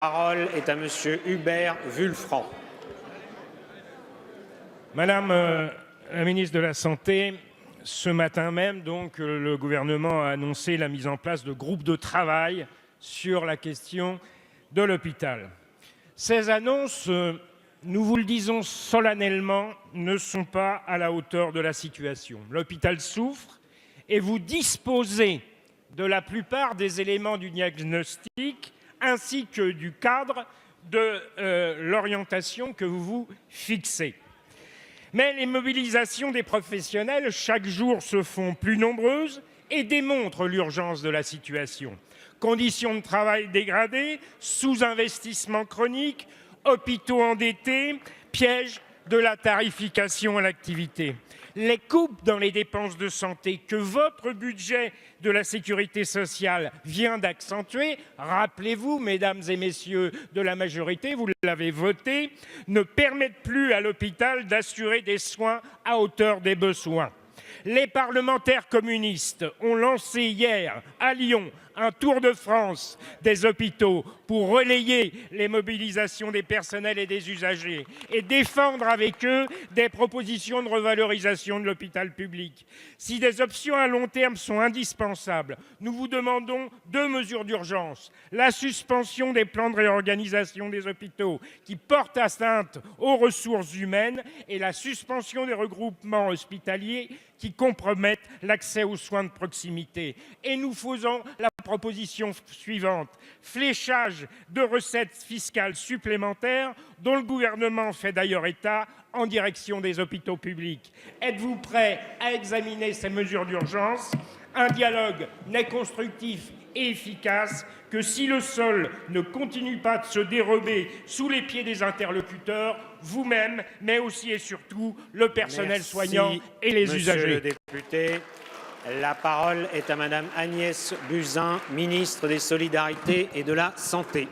parole est à Monsieur Hubert Wulfranc. Madame la ministre de la Santé, ce matin même, le gouvernement a annoncé la mise en place de groupes de travail sur la question de l'hôpital. Ces annonces, nous vous le disons solennellement, ne sont pas à la hauteur de la situation. L'hôpital souffre et vous disposez de la plupart des éléments du diagnostic ainsi que du cadre de l'orientation que vous vous fixez. Mais les mobilisations des professionnels, chaque jour, se font plus nombreuses et démontrent l'urgence de la situation. Conditions de travail dégradées, sous-investissement chronique, hôpitaux endettés, piège de la tarification à l'activité. Les coupes dans les dépenses de santé que votre budget de la sécurité sociale vient d'accentuer, rappelez-vous, mesdames et messieurs de la majorité, vous l'avez voté, ne permettent plus à l'hôpital d'assurer des soins à hauteur des besoins. Les parlementaires communistes ont lancé hier à Lyon un tour de France des hôpitaux pour relayer les mobilisations des personnels et des usagers et défendre avec eux des propositions de revalorisation de l'hôpital public. Si des options à long terme sont indispensables, nous vous demandons 2 mesures d'urgence. La suspension des plans de réorganisation des hôpitaux qui portent atteinte aux ressources humaines et la suspension des regroupements hospitaliers qui compromettent l'accès aux soins de proximité. Et nous faisons la proposition suivante, fléchage de recettes fiscales supplémentaires dont le gouvernement fait d'ailleurs état en direction des hôpitaux publics. Êtes-vous prêt à examiner ces mesures d'urgence? Un dialogue n'est constructif et efficace que si le sol ne continue pas de se dérober sous les pieds des interlocuteurs, vous-même, mais aussi et surtout le personnel soignant et les usagers. Monsieur le député, la parole est à Madame Agnès Buzyn, ministre des Solidarités et de la Santé.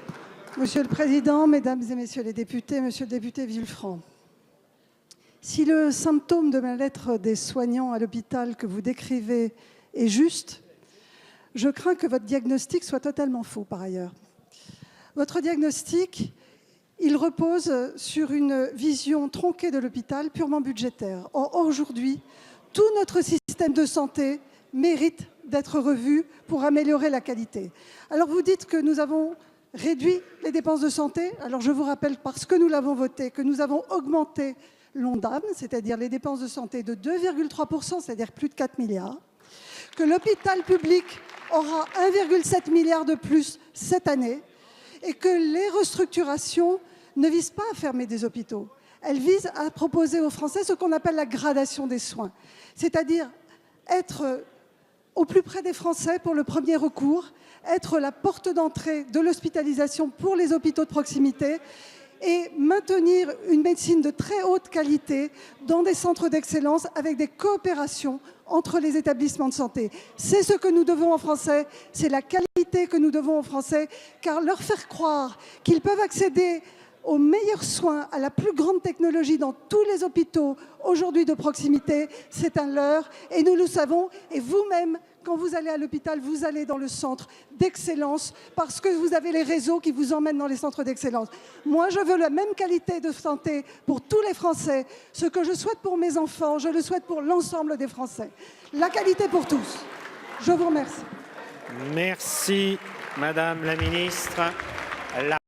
Monsieur le Président, Mesdames et Messieurs les députés, Monsieur le député Wulfranc, si le symptôme de mal-être des soignants à l'hôpital que vous décrivez est juste, je crains que votre diagnostic soit totalement faux par ailleurs. Votre diagnostic, il repose sur une vision tronquée de l'hôpital, purement budgétaire. Or, aujourd'hui, tout notre système de santé mérite d'être revu pour améliorer la qualité. Alors vous dites que nous avons réduit les dépenses de santé. Alors je vous rappelle, parce que nous l'avons voté, que nous avons augmenté l'ONDAM, c'est-à-dire les dépenses de santé de 2,3%, c'est-à-dire plus de 4 milliards, que l'hôpital public aura 1,7 milliard de plus cette année et que les restructurations ne visent pas à fermer des hôpitaux. Elles visent à proposer aux Français ce qu'on appelle la gradation des soins, c'est-à-dire être au plus près des Français pour le premier recours, être la porte d'entrée de l'hospitalisation pour les hôpitaux de proximité et maintenir une médecine de très haute qualité dans des centres d'excellence avec des coopérations entre les établissements de santé. C'est ce que nous devons aux Français, c'est la qualité que nous devons aux Français, car leur faire croire qu'ils peuvent accéder aux meilleurs soins, à la plus grande technologie dans tous les hôpitaux aujourd'hui de proximité, c'est un leurre et nous le savons. Et vous-même, quand vous allez à l'hôpital, vous allez dans le centre d'excellence parce que vous avez les réseaux qui vous emmènent dans les centres d'excellence. Moi, je veux la même qualité de santé pour tous les Français. Ce que je souhaite pour mes enfants, je le souhaite pour l'ensemble des Français. La qualité pour tous. Je vous remercie. Merci, Madame la Ministre.